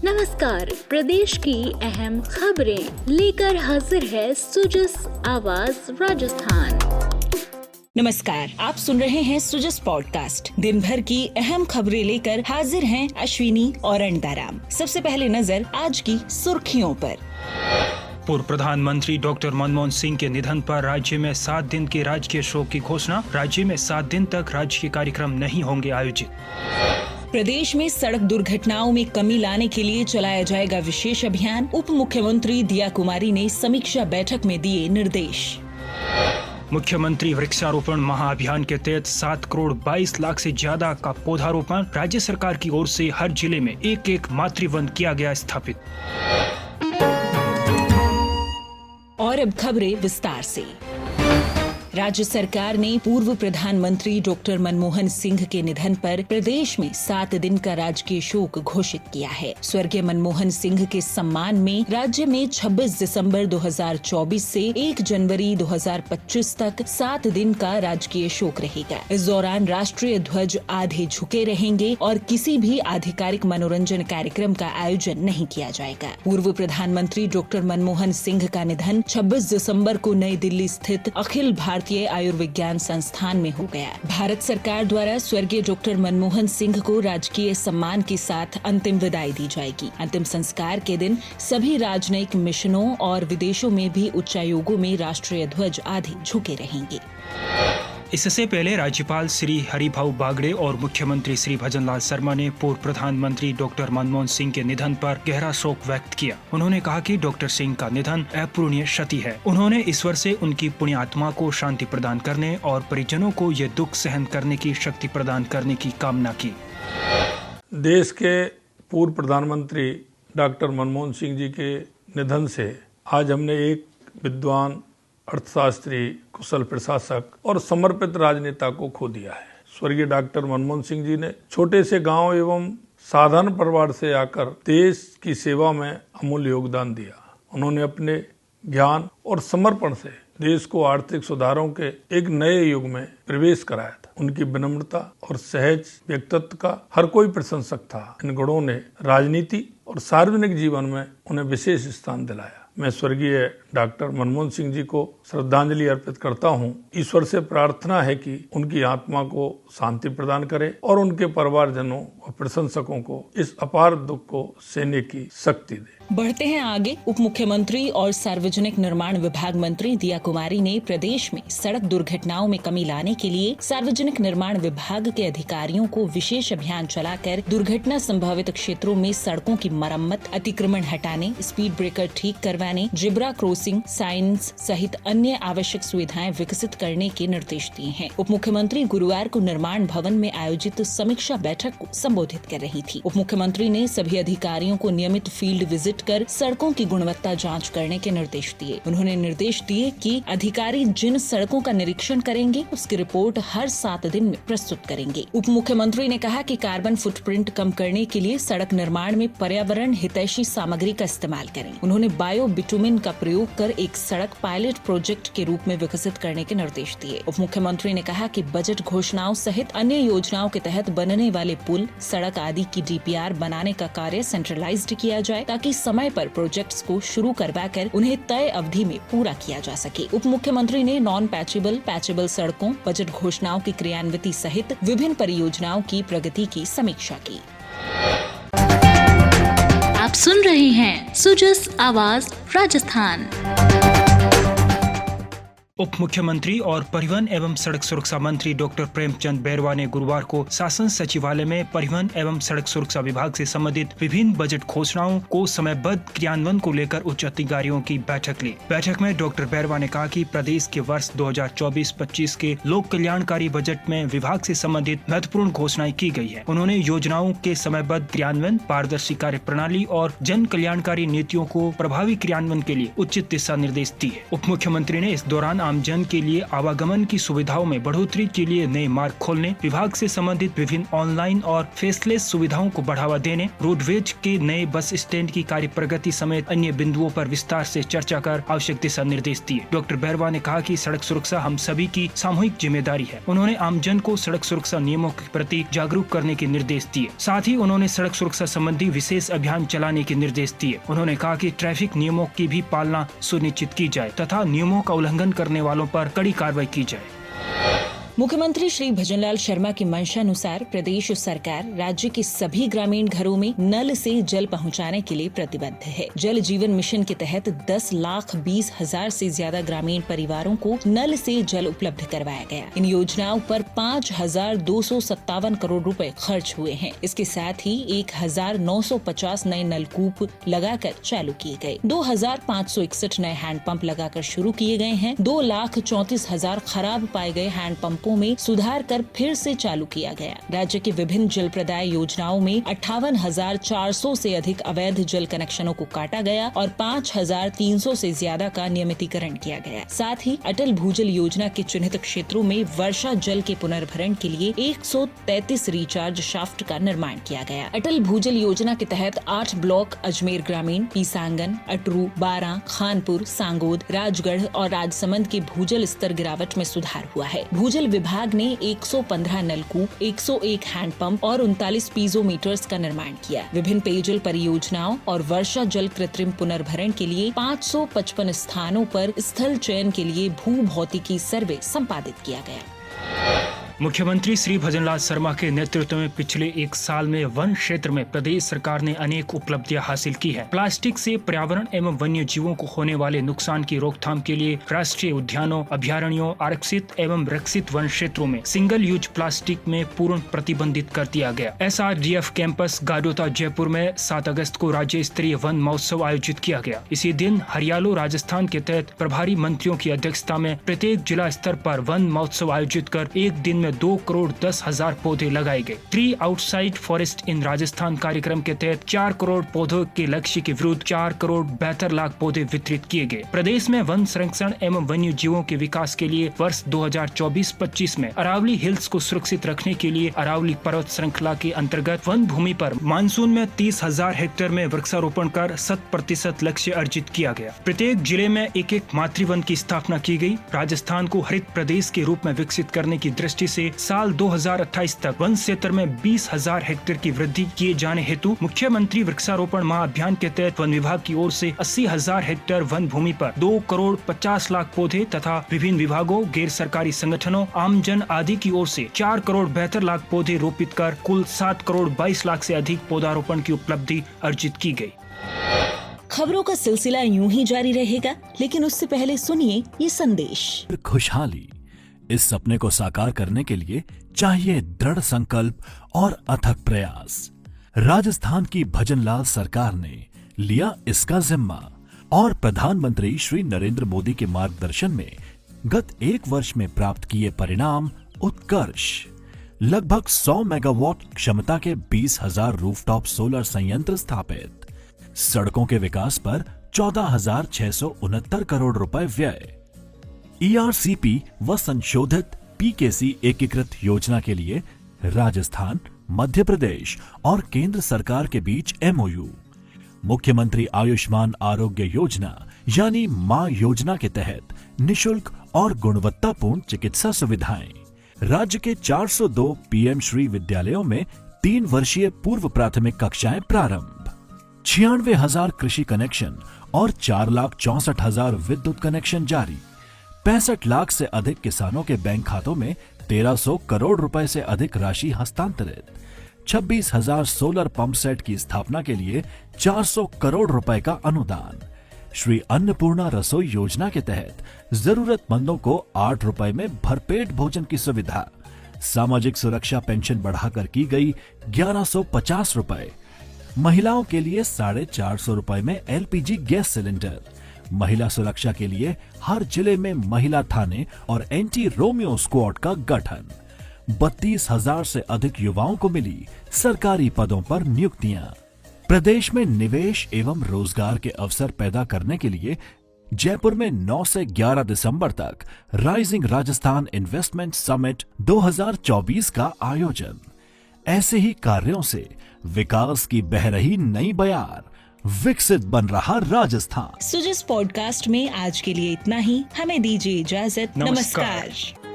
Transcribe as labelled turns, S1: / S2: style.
S1: नमस्कार, प्रदेश की अहम खबरें लेकर हाजिर है सुजस आवाज राजस्थान।
S2: नमस्कार, आप सुन रहे हैं सुजस पॉडकास्ट। दिन भर की अहम खबरें लेकर हाजिर हैं अश्विनी और अंताराम। सबसे पहले नजर आज की सुर्खियों पर।
S3: पूर्व प्रधानमंत्री डॉक्टर मनमोहन सिंह के निधन पर राज्य में 7 दिन के राजकीय शोक की घोषणा। राज्य में 7 दिन तक राजकीय कार्यक्रम नहीं होंगे आयोजित।
S2: प्रदेश में सड़क दुर्घटनाओं में कमी लाने के लिए चलाया जाएगा विशेष अभियान। उप मुख्यमंत्री दिया कुमारी ने समीक्षा बैठक में दिए निर्देश।
S3: मुख्यमंत्री वृक्षारोपण महाअभियान के तहत 7 करोड़ 22 लाख से ज्यादा का पौधारोपण। राज्य सरकार की ओर से हर जिले में एक मातृवन किया गया स्थापित।
S2: और अब खबरें विस्तार से। राज्य सरकार ने पूर्व प्रधानमंत्री डॉक्टर मनमोहन सिंह के निधन पर प्रदेश में 7 दिन का राजकीय शोक घोषित किया है। स्वर्गीय मनमोहन सिंह के सम्मान में राज्य में 26 दिसंबर 2024 से 1 जनवरी 2025 तक 7 दिन का राजकीय शोक रहेगा। इस दौरान राष्ट्रीय ध्वज आधे झुके रहेंगे और किसी भी आधिकारिक मनोरंजन कार्यक्रम का आयोजन नहीं किया जाएगा। पूर्व प्रधानमंत्री डॉक्टर मनमोहन सिंह का निधन 26 दिसंबर को नई दिल्ली स्थित अखिल भारतीय आयुर्विज्ञान संस्थान में हो गया। भारत सरकार द्वारा स्वर्गीय डॉक्टर मनमोहन सिंह को राजकीय सम्मान के साथ अंतिम विदाई दी जाएगी। अंतिम संस्कार के दिन सभी राजनयिक मिशनों और विदेशों में भी उच्चायोगों में राष्ट्रीय ध्वज आधे झुके रहेंगे।
S3: इससे पहले राज्यपाल श्री हरिभाऊ बागड़े और मुख्यमंत्री श्री भजनलाल शर्मा ने पूर्व प्रधानमंत्री डॉक्टर मनमोहन सिंह के निधन पर गहरा शोक व्यक्त किया। उन्होंने कहा कि डॉक्टर सिंह का निधन अपूरणीय क्षति है। उन्होंने ईश्वर से उनकी पुण्य आत्मा को शांति प्रदान करने और परिजनों को ये दुख सहन करने की शक्ति प्रदान करने की कामना की।
S4: देश के पूर्व प्रधानमंत्री डॉक्टर मनमोहन सिंह जी के निधन से आज हमने एक विद्वान, अर्थशास्त्री, कुशल प्रशासक और समर्पित राजनेता को खो दिया है। स्वर्गीय डॉक्टर मनमोहन सिंह जी ने छोटे से गांव एवं साधारण परिवार से आकर देश की सेवा में अमूल्य योगदान दिया। उन्होंने अपने ज्ञान और समर्पण से देश को आर्थिक सुधारों के एक नए युग में प्रवेश कराया था। उनकी विनम्रता और सहज व्यक्तित्व का हर कोई प्रशंसक था। इन गुणों ने राजनीति और सार्वजनिक जीवन में उन्हें विशेष स्थान दिलाया। मैं स्वर्गीय डॉक्टर मनमोहन सिंह जी को श्रद्धांजलि अर्पित करता हूं। ईश्वर से प्रार्थना है कि उनकी आत्मा को शांति प्रदान करे और उनके परिवारजनों और प्रशंसकों को इस अपार दुख को सहने की शक्ति दे।
S2: बढ़ते हैं आगे। उप मुख्यमंत्री और सार्वजनिक निर्माण विभाग मंत्री दिया कुमारी ने प्रदेश में सड़क दुर्घटनाओं में कमी लाने के लिए सार्वजनिक निर्माण विभाग के अधिकारियों को विशेष अभियान चलाकर दुर्घटना संभावित क्षेत्रों में सड़कों की मरम्मत, अतिक्रमण हटाने, स्पीड ब्रेकर ठीक करवाने, जिब्रा क्रॉसिंग, साइंस सहित अन्य आवश्यक सुविधाएं विकसित करने के निर्देश दिए हैं। उप मुख्यमंत्री गुरुवार को निर्माण भवन में आयोजित समीक्षा बैठक को संबोधित कर रही थी। उप मुख्यमंत्री ने सभी अधिकारियों को नियमित फील्ड विजिट कर सड़कों की गुणवत्ता जांच करने के निर्देश दिए। उन्होंने निर्देश दिए कि अधिकारी जिन सड़कों का निरीक्षण करेंगे उसकी रिपोर्ट हर 7 दिन में प्रस्तुत करेंगे। उप मुख्यमंत्री ने कहा कि कार्बन फुटप्रिंट कम करने के लिए सड़क निर्माण में पर्यावरण हितैषी सामग्री का इस्तेमाल करें। उन्होंने बायो बिटुमिन का प्रयोग कर एक सड़क पायलट प्रोजेक्ट के रूप में विकसित करने के निर्देश दिए। उप मुख्यमंत्री ने कहा कि बजट घोषणाओं सहित अन्य योजनाओं के तहत बनने वाले पुल, सड़क आदि की DPR बनाने का कार्य सेंट्रलाइज्ड किया जाए ताकि समय पर प्रोजेक्ट्स को शुरू करवाकर उन्हें तय अवधि में पूरा किया जा सके। उप मुख्यमंत्री ने नॉन पैचेबल सड़कों, बजट घोषणाओं की क्रियान्विति सहित विभिन्न परियोजनाओं की प्रगति की समीक्षा की।
S1: आप सुन रहे हैं सुजस आवाज राजस्थान।
S3: उप मुख्यमंत्री और परिवहन एवं सड़क सुरक्षा मंत्री डॉक्टर प्रेमचंद बैरवा ने गुरुवार को शासन सचिवालय में परिवहन एवं सड़क सुरक्षा विभाग से संबंधित विभिन्न बजट घोषणाओं को समयबद्ध क्रियान्वयन को लेकर उच्च अधिकारियों की बैठक ली। बैठक में डॉक्टर बैरवा ने कहा कि प्रदेश के वर्ष 2024-25 के लोक कल्याणकारी बजट में विभाग से संबंधित महत्वपूर्ण घोषणाएं की गई है। उन्होंने योजनाओं के समयबद्ध क्रियान्वयन, पारदर्शी कार्य प्रणाली और जन कल्याणकारी नीतियों को प्रभावी क्रियान्वयन के लिए उचित दिशा निर्देश दिए। उप मुख्यमंत्री ने इस दौरान आमजन के लिए आवागमन की सुविधाओं में बढ़ोतरी के लिए नए मार्ग खोलने, विभाग से संबंधित विभिन्न ऑनलाइन और फेसलेस सुविधाओं को बढ़ावा देने, रोडवेज के नए बस स्टैंड की कार्य प्रगति समेत अन्य बिंदुओं पर विस्तार से चर्चा कर आवश्यक दिशा निर्देश दिए। डॉक्टर बैरवा ने कहा कि सड़क सुरक्षा हम सभी की सामूहिक जिम्मेदारी है। उन्होंने आमजन को सड़क सुरक्षा नियमों के प्रति जागरूक करने के निर्देश दिए। साथ ही उन्होंने सड़क सुरक्षा संबंधी विशेष अभियान चलाने के निर्देश दिए। उन्होंने कहा कि ट्रैफिक नियमों की भी पालना सुनिश्चित की जाए तथा नियमों का उल्लंघन करने वालों पर कड़ी कार्रवाई की जाए।
S2: मुख्यमंत्री श्री भजनलाल शर्मा की मंशानुसार प्रदेश सरकार राज्य के सभी ग्रामीण घरों में नल से जल पहुंचाने के लिए प्रतिबद्ध है। जल जीवन मिशन के तहत 10,20,000 से ज्यादा ग्रामीण परिवारों को नल से जल उपलब्ध करवाया गया। इन योजनाओं पर 5,257 करोड़ रुपए खर्च हुए हैं। इसके साथ ही 1,950 नए नलकूप लगाकर चालू किए गए। 2,561 नए हैंडपंप लगाकर शुरू किए गए हैं। 2,34,000 खराब पाए गए हैंडपंप में सुधार कर फिर से चालू किया गया। राज्य के विभिन्न जल प्रदाय योजनाओं में 58,400 से अधिक अवैध जल कनेक्शनों को काटा गया और 5,300 से ज्यादा का नियमितीकरण किया गया। साथ ही अटल भूजल योजना के चिन्हित क्षेत्रों में वर्षा जल के पुनर्भरण के लिए 133 रिचार्ज शाफ्ट का निर्माण किया गया। अटल भूजल योजना के तहत 8 ब्लॉक अजमेर ग्रामीण, पीसांगन, अटरू, बारां, खानपुर, सांगोद, राजगढ़ और राजसमंद के भूजल स्तर गिरावट में सुधार हुआ है। भूजल विभाग ने 115 नलकूप, 101 हैंडपंप और 39 पीजोमीटर्स का निर्माण किया। विभिन्न पेयजल परियोजनाओं और वर्षा जल कृत्रिम पुनर्भरण के लिए 555 स्थानों पर स्थल चयन के लिए भू भौतिकी सर्वे संपादित किया गया।
S3: मुख्यमंत्री श्री भजनलाल शर्मा के नेतृत्व में पिछले 1 साल में वन क्षेत्र में प्रदेश सरकार ने अनेक उपलब्धियां हासिल की है। प्लास्टिक से पर्यावरण एवं वन्य जीवों को होने वाले नुकसान की रोकथाम के लिए राष्ट्रीय उद्यानों, अभ्यारण्यों, आरक्षित एवं रक्षित वन क्षेत्रों में सिंगल यूज प्लास्टिक में पूर्ण प्रतिबंधित कर दिया गया। SRDF कैंपस गाडोता जयपुर में 7 अगस्त को राज्य स्तरीय वन महोत्सव आयोजित किया गया। इसी दिन हरियालो राजस्थान के तहत प्रभारी मंत्रियों की अध्यक्षता में प्रत्येक जिला स्तर पर वन महोत्सव आयोजित कर एक दिन 2,10,00,000 पौधे लगाए गए। 3 आउटसाइड फॉरेस्ट इन राजस्थान कार्यक्रम के तहत 4 करोड़ पौधों के लक्ष्य के विरुद्ध 4,72,00,000 पौधे वितरित किए गए। प्रदेश में वन संरक्षण एवं वन्य जीवों के विकास के लिए वर्ष 2024-25 में अरावली हिल्स को सुरक्षित रखने के लिए अरावली पर्वत श्रृंखला के अंतर्गत वन भूमि पर मानसून में 30,000 हेक्टेयर में वृक्षारोपण कर 100% लक्ष्य अर्जित किया गया। प्रत्येक जिले में एक मातृवन की स्थापना की गई। राजस्थान को हरित प्रदेश के रूप में विकसित करने की दृष्टि से साल 2028 तक वन क्षेत्र में 20,000 हेक्टेयर की वृद्धि किए जाने हेतु मुख्यमंत्री वृक्षारोपण महाअभियान के तहत वन विभाग की ओर से 80,000 हेक्टेयर वन भूमि पर 2,50,00,000 पौधे तथा विभिन्न विभागों, गैर सरकारी संगठनों, आमजन आदि की ओर से 4,72,00,000 पौधे रोपित कर कुल 7,22,00,000 से अधिक पौधारोपण की उपलब्धि अर्जित की गई।
S2: खबरों का सिलसिला यूं ही जारी रहेगा, लेकिन उससे पहले सुनिए ये संदेश।
S5: खुशहाली, इस सपने को साकार करने के लिए चाहिए दृढ़ संकल्प और अथक प्रयास। राजस्थान की भजनलाल सरकार ने लिया इसका जिम्मा और प्रधानमंत्री श्री नरेंद्र मोदी के मार्गदर्शन में गत 1 वर्ष में प्राप्त किए परिणाम उत्कर्ष। लगभग 100 मेगावाट क्षमता के 20,000 रूफटॉप सोलर संयंत्र स्थापित, सड़कों के विकास पर 14,669 करोड़ रुपए व्यय। ERCP व संशोधित PKC एकीकृत योजना के लिए राजस्थान, मध्य प्रदेश और केंद्र सरकार के बीच MOU। मुख्यमंत्री आयुष्मान आरोग्य योजना यानी मां योजना के तहत निशुल्क और गुणवत्तापूर्ण चिकित्सा सुविधाएं। राज्य के 402 PM श्री विद्यालयों में 3 वर्षीय पूर्व प्राथमिक कक्षाएं प्रारंभ। 96,000 कृषि कनेक्शन और 4,64,000 विद्युत कनेक्शन जारी। 65 लाख से अधिक किसानों के बैंक खातों में 1,300 करोड़ रुपए से अधिक राशि हस्तांतरित। 26,000 सोलर पंप सेट की स्थापना के लिए 400 करोड़ रुपए का अनुदान। श्री अन्नपूर्णा रसोई योजना के तहत जरूरतमंदों को 8 रुपए में भरपेट भोजन की सुविधा। सामाजिक सुरक्षा पेंशन बढ़ाकर की गई 1,150 रुपए। महिलाओं के लिए 450 रुपए में LPG गैस सिलेंडर। महिला सुरक्षा के लिए हर जिले में महिला थाने और एंटी रोमियो स्क्वाड का गठन। 32,000 से अधिक युवाओं को मिली सरकारी पदों पर नियुक्तियां। प्रदेश में निवेश एवं रोजगार के अवसर पैदा करने के लिए जयपुर में 9 से 11 दिसंबर तक राइजिंग राजस्थान इन्वेस्टमेंट समिट 2024 का आयोजन। ऐसे ही कार्यों से विकास की बह रही नई बयार, विकसित बन रहा राजस्थान।
S2: सुजस पॉडकास्ट में आज के लिए इतना ही। हमें दीजिए इजाजत।
S3: नमस्कार।
S2: नमस्कार।